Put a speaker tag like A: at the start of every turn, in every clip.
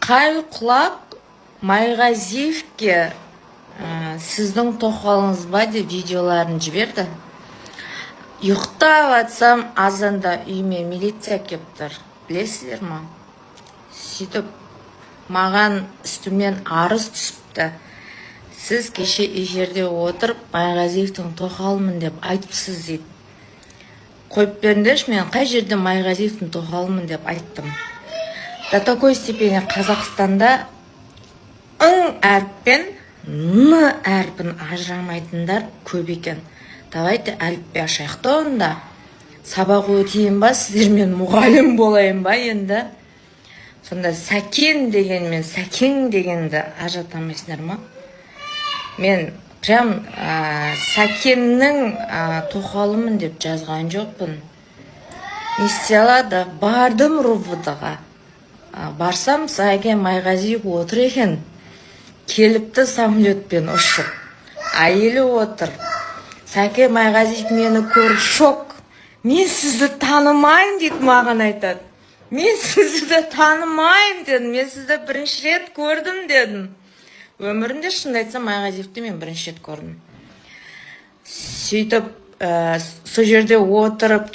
A: Қай құлақ Майғазиевке сіздің тоқалыңыз ба деп видеоларын жіберді. Ұйықтап атсам азанда үйіме милиция кеп тұр. Білесіздер ма? Сөйтіп маған үстімнен арыз түсіпті. Сіз кеше эфирде отырып Майғазиевтің тоқалымын деп айтыпсыз дейді. Қойып беріңдерші, мен қай жерде Майғазиевтің тоқалымын деп айттым. До такой степени Қазақстанда ың әріппен н әрпін ажырамайтындар көп екен. Давайте әліппе ашайық та онда. Сабақ өтейін ба, сіздермен мұғалім болайын ба енді? Сонда сәкен деген мен сәкең дегенді ажыратамайсыңдар ма? Мен прям сәкеннің тоқалымын деп жазған жоқпын. Не істей алады? Бардым РУВД-ға. Барсам, Сәкен Майғазиев отыр екен. Келіпті самолетпен ұшып. Әйелі отыр. Сәкен Майғазиев мені көріп шок. Мен сізді танымайын дейді, маған айтады. Мен сізді танымайын дедім. Мен сізді бірінші рет көрдім дедім. Өмірімде шынды айтсам, Майғазиевті мен бірінші рет көрдім. Сөйтіп, сол жерде отырып,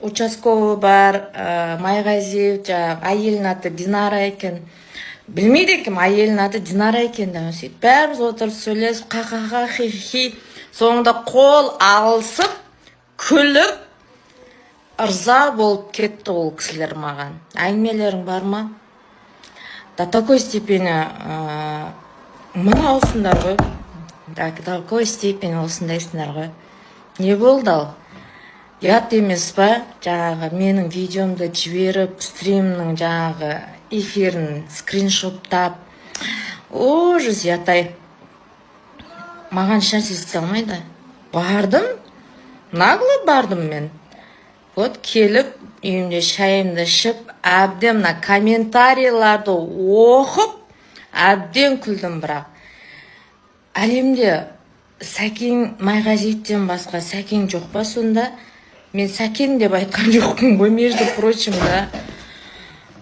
A: участковый бар, Майғазиев, әйелінің аты Динара екен. Білмейді екем, әйелінің аты Динара екен. Сөйтіп, бәріміз отырып сөйлесіп, қа-қа-қа, хи-хи. Соңында қол алысып, күліп, ырза болып кетті ол кісілер маған. Әңгімелерің бар ма? До такой степени мына осындар ғой. До такой степени осындайсыңдар ғой. Не болды ал? Ят емес па? Жаңағы менің видеомды жіберіп, стримнің жаңағы эфирін скриншоттап. Ужас, ятай. Маған ешнәрсе істей алмайды. Бардым, наглый бардым мен. Вот келіп, үйімде шайымды ішіп, әбден мына комментарийларды оқып, әбден күлдім бірақ. Әлемде Сәкен Майғазиевтен басқа Сәкен жоқ па сонда? Мен Сәкен деп айтқан жоқпын ғой, между прочим, да.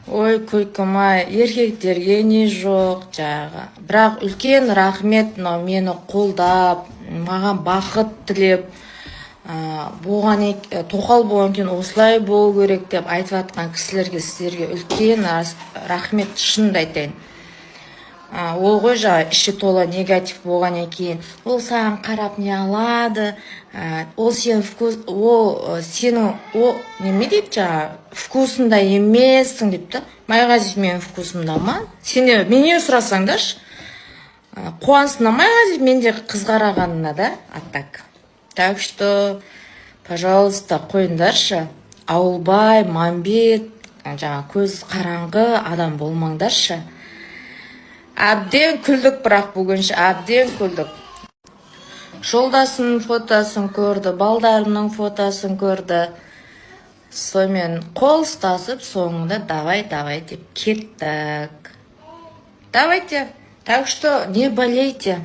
A: Ой, көйкім-ай, еркектерге не жоқ жағы. Бірақ үлкен рахмет, мені қолдап, маған бақыт тілеп, тоқал болған кейін осылай болу керек деп айтып атқан кісілерге, сіздерге үлкен рахмет, шынды айтайын. Ол ғой жаңа іші тола негатив болған екен. Ол саған қарап не алады? Ол сенің неме дейді жаңа вкусында емессің деп та. Майғазиев менің вкусымда ма? Сені менен сұрасаңдаршы. Қуансына Майғазиев менде қыз қарағанына да, аттак. Так что, пожалуйста, қойындаршы. Ауылбай, Мамбет, жаңа көз қараңғы адам болмаңдаршы. Әбден күлдік бірақ бүгінші, әбден күлдік. Жолдасының фотосын көрді, балдарының фотосын көрді. Сонымен қол ұстасып, соңында давай деп кеттік. Давайте. Так что не болейте.